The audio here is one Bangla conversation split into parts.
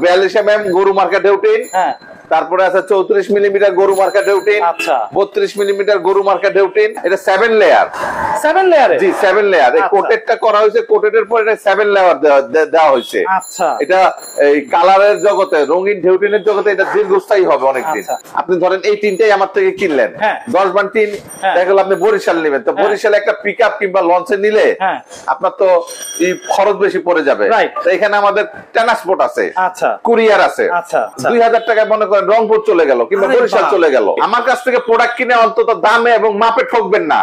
42 গরু মার্কা ডেউটিন, হ্যাঁ তারপরে আছে 34 মিলিমিটার গরু মার্কা ডেউটিন, আচ্ছা 32 মিলিমিটার গরু মার্কা ডেউটিন। এটা 7 লেয়ার, 7 লেয়ারে, জি 7 লেয়ার। এই কোটেডটা করা হয়েছে, কোটেডের পর এটা 7 লেয়ার দেওয়া হয়েছে। আচ্ছা এটা এই কালারের জগতে, রঙিন ডেউটিনের জগতে এটা দীর্ঘস্থায়ী হবে অনেকদিন। আপনি ধরেন এই তিনটাই আমার থেকে কিনলেন, 10 বান টিন, দেখা গেল আপনি বরিশাল নেবেন, তো বরিশালে একটা পিকআপ কিংবা লঞ্চে নিলে আপনার তো এই খরচ বেশি পড়ে যাবে। তো এখানে আমাদের ট্রান্সপোর্ট আছে, আচ্ছা কুরিয়ার আছে, আচ্ছা 2000 টাকায় মনে করেন রংপুর চলে গেল কিংবা বরিশাল চলে গেল। আমার কাছ থেকে প্রোডাক্ট কিনে অন্তত দামে এবং মাপে ঠকবেন না,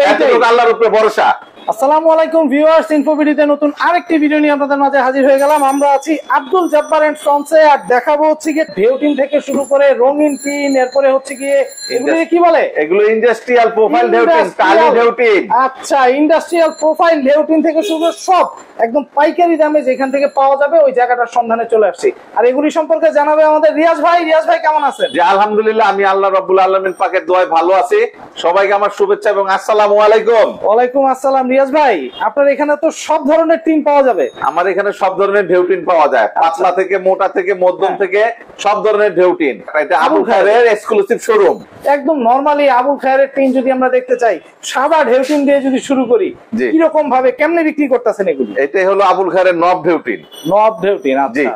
এতটুকু আল্লাহর উপরে ভরসা। আসসালামু আলাইকুম ভিউয়ার্স, ইনফোভিডিতে নতুন আরেকটি ভিডিও নিয়ে আপনাদের মাঝে হাজির হয়ে গেলাম। আমরা আছি আব্দুল জব্বার এন্ড সন্সে, আর দেখাবো হচ্ছে গিয়ে ডেউটিন থেকে শুরু করে রঙিন টিন, এরপরে হচ্ছে গিয়ে এগুলো কি বলে, এগুলো ইন্ডাস্ট্রিয়াল প্রোফাইল ডেউটিন, টালি ডেউটিন। আচ্ছা ইন্ডাস্ট্রিয়াল প্রোফাইল ডেউটিন থেকে শুরু করে সব একদম পাইকারি দামে যেখান থেকে পাওয়া যাবে ওই জায়গাটার সন্ধানে চলে আসছি। আর এগুলি সম্পর্কে জানাবে আমাদের রিয়াজ ভাই। রিয়াজ ভাই কেমন আছেন? জি আলহামদুলিল্লাহ, আমি আল্লাহ রাব্বুল আলামিন পাকের দোয়ায় ভালো আছি। সবাইকে আমার শুভেচ্ছা এবং আসসালামু আলাইকুম। ওয়ালাইকুম আসসালাম। রিয়াজ ভাই আপনার এখানে তো সব ধরনের টিন পাওয়া যাবে? আমার এখানে সব ধরনের ডেউটিন পাওয়া যায়, পাতলা থেকে মোটা থেকে মধ্যম থেকে সব ধরনের ডেউটিন। এটা আবুল খায়েরের এক্সক্লুসিভ শোরুম। একদম নরমালি আবুল খায়েরের টিন যদি আমরা দেখতে চাই, সাদা ডেউটিন দিয়ে যদি শুরু করি, কি রকম ভাবে কেমনে বিক্রি করতেছেন এগুলি? এটাই হলো আবুল খায়েরের নব ডেউটিন। নব ডেউটিন, আচ্ছা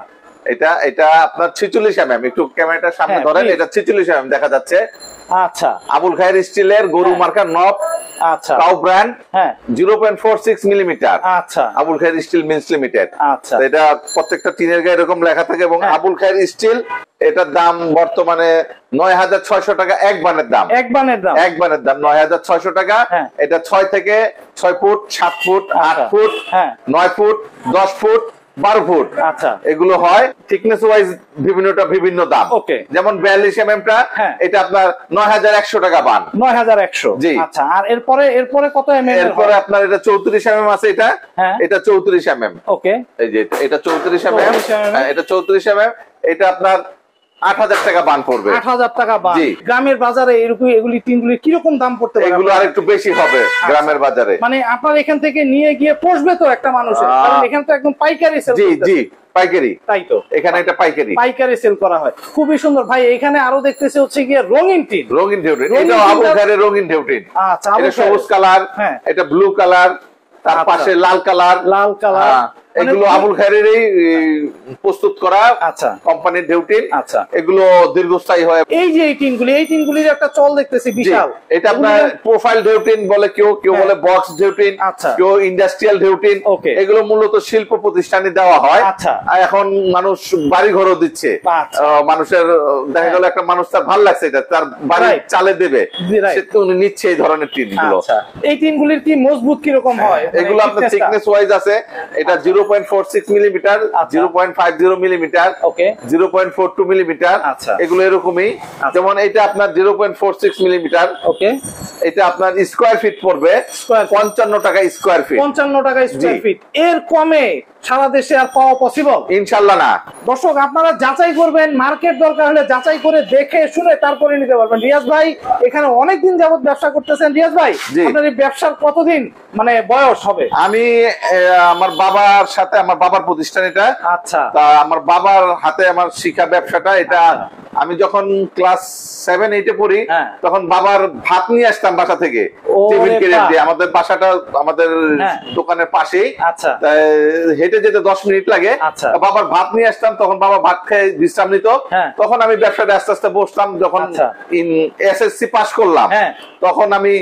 এটা আপনার 46 mm, একটু ক্যামেরাটার সামনে ধরেন, এটা 46 mm দেখা যাচ্ছে। আচ্ছা আবুল খায়ের স্টিলের গরু মার্কা নব, আচ্ছা কাউ ব্র্যান্ড, 0.46 মিলিমিটার, আচ্ছা আবুল খায়ের স্টিল মিন্স লিমিটেড। আচ্ছা এটা প্রত্যেকটা টিনের গায়ে এরকম লেখা থাকে এবং আবুল খায়ের স্টিল এটার দাম বর্তমানে 9600 টাকা এক বানের দাম। এক বানের দাম 9600 টাকা। এটা 6 থেকে 6 foot, 7 foot, 8 foot, 9 foot, 10 foot, 12 foot, আচ্ছা এগুলো হয়। থিকনেস ওয়াইজ বিভিন্ন দাম। ওকে, যেমন 42 mm টা এটা আপনার 9100 টাকা বান। 9100, জি আচ্ছা। আর এরপরে কত mm? এরপরে আপনার এটা 34 mm আছে, এটা 34 mm। ওকে, এই যে এটা 34 mm, এটা 34 mm, এটা আপনার 8000 টাকা বান পড়বে। 8000 টাকা বান। গ্রামের বাজারে এরকম এগুলি টিনগুলি কি রকম দাম পড়তে পারে? এগুলো আরেকটু বেশি হবে গ্রামের বাজারে। মানে আপনার এখান থেকে নিয়ে গিয়ে পৌঁছবে তো একটা মানুষের, কারণ এখানে তো একদম পাইকারি সেল। জি পাইকারি, তাই তো এখানে এটা পাইকারি সেল করা হয়। খুবই সুন্দর ভাই। এখানে আরো দেখতেছি হচ্ছে গিয়ে রঙিন টিন। রঙিন ডেউটিন, এটা আবুল খায়েরের রঙিন ডেউটিন। আচ্ছা, এটা সবুজ কালার, এটা ব্লু কালার, তার পাশে লাল কালার। এগুলো আবুল খায়েরেরই প্রস্তুত করা, আচ্ছা কোম্পানির ডেউটিন। আচ্ছা এগুলো দীর্ঘস্থায়ী হয়। এই যে এই টিনগুলির একটা চল দেখতেছি বিশাল। এটা আপনার প্রোফাইল ডেউটিন বলে, কেউ বলে বক্স ডেউটিন, কেউ ইন্ডাস্ট্রিয়াল ডেউটিন। এগুলো মূলত শিল্প প্রতিষ্ঠানে দেওয়া হয়। আচ্ছা এখন মানুষ বাড়ি ঘরও দিচ্ছে। মানুষের দেখা গেল একটা মানুষ তার ভালো লাগছে, এটা তার বাড়ি চালে দেবে, সে তো উনি নিচ্ছে এই ধরনের টিন গুলো। এই টিনগুলির কি মজবুত কিরকম হয়? এগুলো আপনার থিকনেস ওয়াইজ আছে, এটা 0.46 মিলিমিটার, 0.50 মিলিমিটার, 0.42 মিলিমিটার, এগুলো এরকমই। যেমন এটা আপনার 0.46 মিলিমিটার, এটা আপনার স্কোয়ার ফিট পড়বে 55 টাকা স্কোয়ার ফিট। 55 টাকা স্কোয়ার ফিট। এর কমে সারা দেশে আর পাওয়া পসিবল? ইনশাআল্লাহ না। দর্শক আপনারা যাচাই করবেন, মার্কেট দরকার হলে যাচাই করে দেখে শুনে তারপরে নিতে পারবেন। রিয়াজ ভাই এখানে অনেকদিন যাবত ব্যবসা করতেছেন। রিয়াজ ভাই আপনার এই ব্যবসার কতদিন মানে বয়স হবে? আমি আমার বাবার সাথে, আমার বাবার প্রতিষ্ঠান এটা। আচ্ছা, তা আমার বাবার হাতে আমার শিক্ষা ব্যবসাটা। এটা আমি যখন ক্লাস 7-8 এ পড়ি তখন বাবার ভাত নিয়ে আসতাম বাসা থেকে, টিফিন কিনে দিয়ে। আমাদের বাসাটা আমাদের দোকানের পাশেই। আচ্ছা হেঁটে যেতে 10 মিনিট লাগে। বাবার ভাত নিয়ে আসতাম, তখন বাবা ভাত খেয়ে বিশ্রাম নিত। তখন আমি ব্যবসাটা আস্তে আস্তে বসতাম। যখন এসএসসি পাস করলাম তখন আমি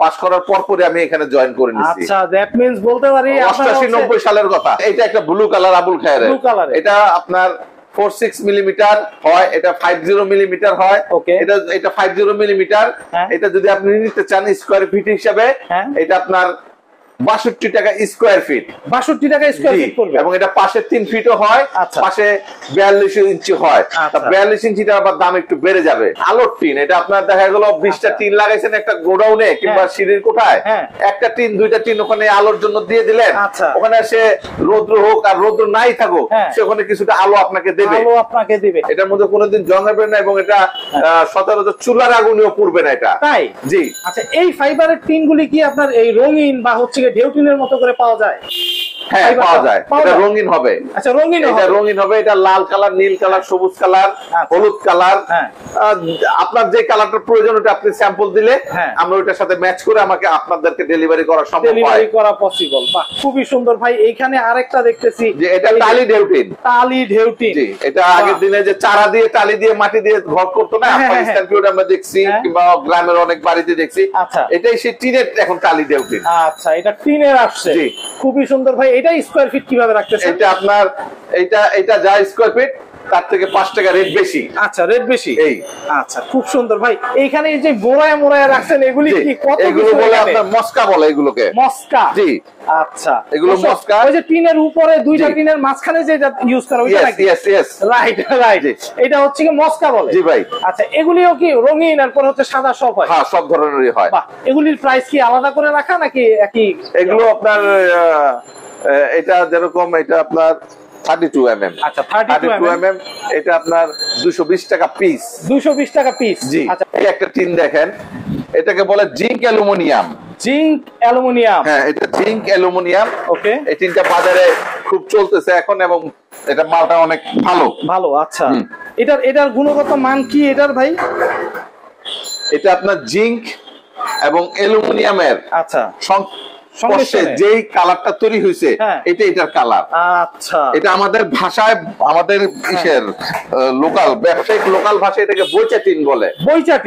পাস করার পরপরই আমি এখানে জয়েন করে নিয়েছি। আচ্ছা দ্যাট মিন্স বলতে পারি 88-90 সালের কথা। এটা একটা ব্লু কালার আবুল খায়েরের। এটা আপনার 46 মিলিমিটার হয়, এটা 50 মিলিমিটার হয়। এটা 50 মিলিমিটার। এটা যদি আপনি নিতে চান স্কোয়ার ফিট হিসাবে, এটা আপনার 62 টাকা স্কোয়ার ফিট। 62 টাকা স্কোয়ার ফিট পড়বে। এবং এটা পাশে 3 ফিটও হয়, পাশে 42 ইঞ্চি হয়। 42 ইঞ্চিটা আবার দাম একটু বেড়ে যাবে। আলোর টিন, এটা আপনার দেখা গেল 20টা টিন লাগাইছেন একটা গোডাউনে কিংবা সিঁড়ির কোঠায়, একটা টিন 2টা টিন ওখানে আলোর জন্য দিয়ে দিলেন। ওখানে সে রৌদ্র হোক আর রৌদ্র নাই থাকুক, সে ওখানে কিছুটা আলো আপনাকে দেবে। এটার মধ্যে কোনোদিন জং হবে না এবং এটা সচরাচর চুলার আগুনেও পুড়বে না এটা। তাই? জি। আচ্ছা এই ফাইবারের টিনগুলি কি আপনার এই রঙিন বা হচ্ছে ডেউটিনের মতো করে পাওয়া যায়? হ্যাঁ পাওয়া যায়, এটা রঙিন হবে। আচ্ছা রঙিন হবে, এটা রঙিন হবে, এটা লাল কালার, নীল কালার, সবুজ কালার, হলুদ কালার, আপনার যে কালারটার প্রয়োজন ওটা আপনি স্যাম্পল দিলে আমরা ওটার সাথে ম্যাচ করে আমাকে আপনাদেরকে ডেলিভারি করা সম্ভব, ডেলিভারি করা পসিবল। বাহ খুবই সুন্দর ভাই। এইখানে আরেকটা দেখতেছি যে এটা টালি ঢেউটিন, টালি ঢেউটিন। জি, এটা আগের দিনে যে চারা দিয়ে টালি দিয়ে মাটি দিয়ে ঘর করতো না, পাকিস্তান পিওর আমরা দেখছি কিংবা গ্রামের অনেক বাড়িতে দেখছি। আচ্ছা এটাই সেই টিনের এখন টালি ঢেউটিন। আচ্ছা এটা টিনের আসছে, খুবই সুন্দর ভাই। এটা স্কয়ার ফিট কিভাবে রাখতেছেন? এটা আপনার এটা যা স্কয়ার ফিট তার থেকে 5 টাকা রেট বেশি। আচ্ছা রেট বেশি, এই আচ্ছা খুব সুন্দর ভাই। এইখানে এই যে মোড়ায় মোড়ায় রাখছেন এগুলি কি কত? এগুলো বলে আপনার মস্কা বলে এগুলোকে, মস্কা। জি আচ্ছা এগুলো মস্কা। ওই যে টিনের উপরে দুইটা টিনের মাঝখানে যেটা ইউজ করা ওইটা নাকি? ইয়েস রাইট রাইট, এটা হচ্ছে কি মস্কা বলে। জি ভাই। আচ্ছা এগুলিও কি রঙিন আর পরে হচ্ছে সাদা সব হয়? হ্যাঁ সব ধরনেরই হয়। বাহ এগুলির প্রাইস কি আলাদা করে রাখা নাকি একই? এগুলো আপনার এটা যেরকম এটা আপনার 32 mm। আচ্ছা 32 mm, এটা আপনার 220 টাকা পিস। 220 টাকা পিস। জি। আচ্ছা এই একটা টিন দেখেন, এটাকে বলে জিঙ্ক অ্যালুমিনিয়াম। জিঙ্ক অ্যালুমিনিয়াম, হ্যাঁ এটা জিঙ্ক অ্যালুমিনিয়াম। ওকে, এই টিনটা বাজারে খুব চলতেছে এখন এবং এটা মালটা অনেক ভালো ভালো। আচ্ছা এটার গুণগত মান কি এটার ভাই? এটা আপনার জিঙ্ক এবং অ্যালুমিনিয়ামের আচ্ছা সংমিশ্রণে যেই কালারটা তৈরি হয়েছে এটা এটার কালার। আচ্ছা এটা আমাদের ভাষায় আমাদের ইসের লোকাল ব্যবসায়িক লোকাল ভাষায় এটাকে বইচাটিন বলে।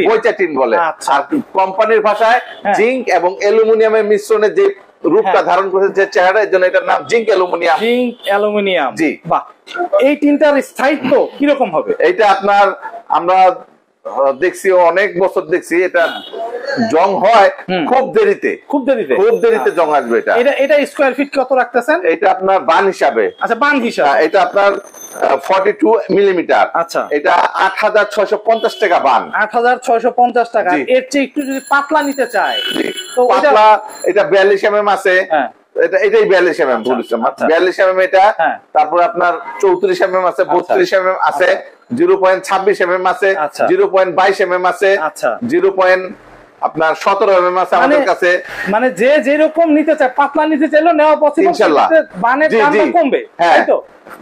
বইচাটিন বলে। আর কোম্পানির ভাষায় জিঙ্ক এবং অ্যালুমিনিয়ামের মিশ্রণে যে রূপটা ধারণ করেছে যে চেহারা, এর জন্য এটার নাম জিঙ্ক অ্যালুমিনিয়াম। জিঙ্ক অ্যালুমিনিয়াম, জি। বাহ এই টিনটার স্থায়িত্ব কি রকম হবে? এটা আপনার আমরা দেখছি অনেক বছর দেখছি, এটা জং হয় খুব দেরিতে, খুব দেরিতে জং আসবে। এটা স্কয়ার ফিট কত রাখতেছেন? এটা আপনার বান হিসাবে। আচ্ছা বান হিসাবে এটা আপনার 42 মিলিমিটার। আচ্ছা এটা 8650 টাকা বান। 8650 টাকা। এর চেয়ে একটু যদি পাতলা নিতে চায় তো পাতলা এটা 42 mm আছে। এটাই 42 mm বলেছিলাম, 42 mm এটা। তারপর আপনার 34 mm আছে, 32 mm আছে, 0.26 mm আছে, 0.22 mm আছে, 0.17 mm আছে আমাদের কাছে। মানে যে যেরকম নিতে চায়, পাতলা নিতে চাইলেও নেওয়া পসিবল ইনশাআল্লাহ। বানের দামটা কমবে, তাই তো?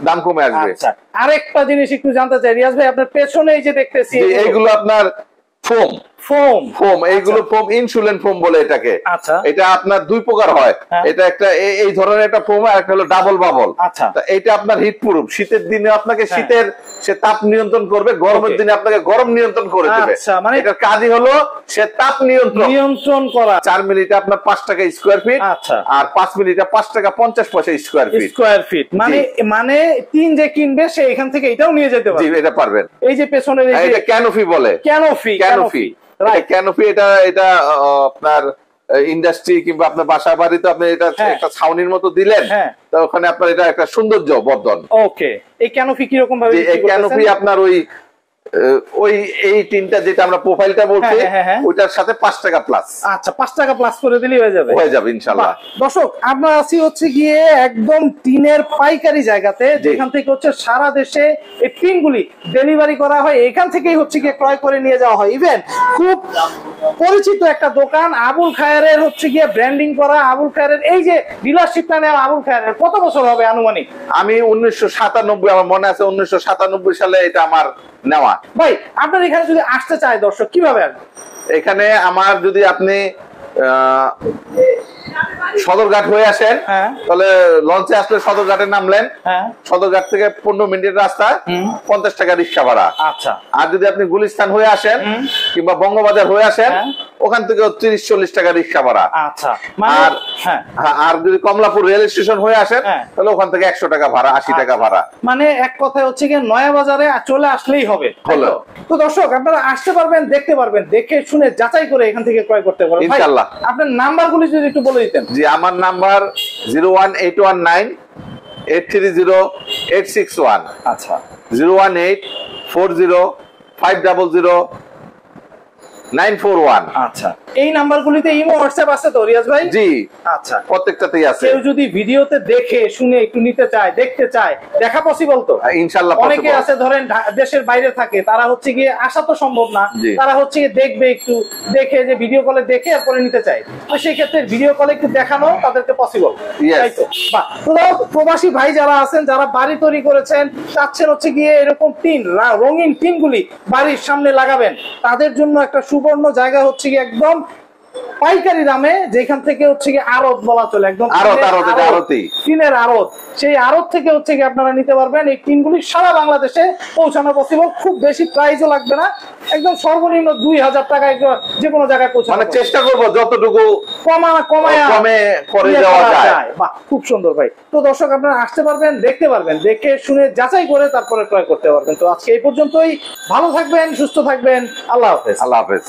দাম কমে আসবে। আচ্ছা আরেকটা জিনিস একটু জানতে চাই রিয়াজ ভাই, আপনার পেছনে এই যে দেখতেছি এইগুলো আপনার ফোম। এইগুলো ফোম, ইনসুলেন্ট ফোম বলে এটাকে। আচ্ছা এটা আপনার দুই প্রকার হয়। এটা একটা এই ধরনের একটা ফোম, আর একটা হলো ডাবল বাবল। আচ্ছা এটা আপনার হিট প্রুফ। শীতের দিনে আপনাকে শীতের সে তাপ নিয়ন্ত্রণ করবে, গরমের দিনে আপনাকে গরম নিয়ন্ত্রণ করে দেবে। মানে এটার কাজই হলো সে তাপ নিয়ন্ত্রণ করা। 4 মিনিটে আপনার 5 টাকা স্কয়ার ফিট। আচ্ছা আর 5 মিনিটে 5 টাকা 50 পয়সা স্কয়ার ফিট। মানে টিন যে কিনবে সে এখান থেকে এটাও নিয়ে যেতে পারবে। জি এটা পারবেন। এই যে পেছনের এটা ক্যানোপি বলে। ক্যানোপি ক্যানোপি এটা আপনার ইন্ডাস্ট্রি কিংবা আপনার বাসা বাড়িতে আপনি এটা একটা ছাউনির মতো দিলেন, তো ওখানে আপনার এটা একটা সৌন্দর্য বর্ধন। ওকে এই ক্যানোপি কি রকম ভাবে? এই ক্যানোপি আপনার ওই এই টিনটা যেটা আমরা প্রোফাইলটা বলছি ওইটার সাথে 5 টাকা প্লাস। আচ্ছা 5 টাকা প্লাস করে দিলেই হয়ে যাবে ইনশাআল্লাহ। দর্শক আমরা আছি হচ্ছে গিয়ে একদম টিনের পাইকারি জায়গাতে, যেখান থেকে হচ্ছে সারা দেশে এই টিনগুলি ডেলিভারি করা হয়, এখান থেকেই হচ্ছে গিয়ে ক্রয় করে নিয়ে যাওয়া হয়। ইভেন খুব পরিচিত একটা দোকান আবুল খায়েরের হচ্ছে গিয়ে ব্র্যান্ডিং করা। আবুল খায়েরের এই যে ডিলারশিপটা নেওয়া আবুল খায়েরের কত বছর হবে আনুমানিক? আমি 1997 আমার মনে আছে, 1997 সালে এটা আমার নেওয়া। ভাই আপনার এখানে যদি আসতে চায় দর্শক কিভাবে আসবে? এখানে আমার যদি আপনি সদরঘাট হয়ে আসেন, তাহলে লঞ্চে আসলে সদরঘাটে নামলেন, সদরঘাট থেকে 15 মিনিটের রাস্তা, 50 টাকা রিক্সা ভাড়া। আচ্ছা আর যদি আপনি গুলিস্তান হয়ে আসেন কিংবা বঙ্গবাজার হয়ে আসেন, ওখান থেকে 30-40 টাকা রিক্সা ভাড়া। আচ্ছা আর যদি কমলাপুর রেল স্টেশন হয়ে আসেন, তাহলে ওখান থেকে 100 টাকা ভাড়া, 80 টাকা ভাড়া। মানে এক কথায় হচ্ছে গিয়ে নয়া বাজারে চলে আসলেই হবে। তো দর্শক আপনারা আসতে পারবেন, দেখতে পারবেন, দেখে শুনে যাচাই করে এখান থেকে ক্রয় করতে পারবেন ইনশাআল্লাহ। আপনার নাম্বারগুলি যদি একটু বলে দিতেন। জি আমার নাম্বার 01819830861। আচ্ছা 01840500500 941। আচ্ছা, এই নাম্বারগুলিতে ইমো হোয়াটসঅ্যাপ আছে তো রিয়াজ ভাই? জি, আচ্ছা, প্রত্যেকটাতেই আছে। কেউ যদি ভিডিওতে দেখে শুনে একটু নিতে চায়, দেখতে চায়, দেখা পসিবল তো? ইনশাআল্লাহ অনেকে পসিবল। আছে ধরেন দেশের বাইরে থাকে, তারা হচ্ছে গিয়ে আসা তো সম্ভব না, তারা হচ্ছে গিয়ে দেখবে, একটু দেখে যে ভিডিও কলে দেখে এরপরে নিতে চায়, তো সেই ক্ষেত্রে ভিডিও কলে একটু দেখানো তাদেরকে পসিবল, তাই তো? বাহ। প্রবাসী ভাই যারা আছেন, যারা বাড়ি তৈরি করেছেন, চাচ্ছেন হচ্ছে গিয়ে এরকম টিন, রঙিন টিনগুলি বাড়ির সামনে লাগাবেন, তাদের জন্য একটা সুবর্ণ জায়গা হচ্ছে গিয়ে একদম পাইকারি দামে, যেখান থেকে হচ্ছে কি আড়ত বলা চলে, একদম টিনের আড়ত, সেই আড়ত থেকে হচ্ছে কি আপনারা নিতে পারবেন। এই টিনগুলি সারা বাংলাদেশে পৌঁছানো পসিবল, খুব বেশি প্রাইসও লাগবে না, একদম সর্বনিম্ন 2000 টাকায় যে কোনো জায়গায় পৌঁছানো। মানে চেষ্টা করব যতটুকু কমে করে দেওয়া যায়। বাহ, খুব সুন্দর ভাই। তো দর্শক, আপনারা আসতে পারবেন, দেখতে পারবেন, দেখে শুনে যাচাই করে তারপরে ক্রয় করতে পারবেন। তো আজকে এই পর্যন্তই, ভালো থাকবেন, সুস্থ থাকবেন, আল্লাহ হাফেজ। আল্লাহ হাফেজ।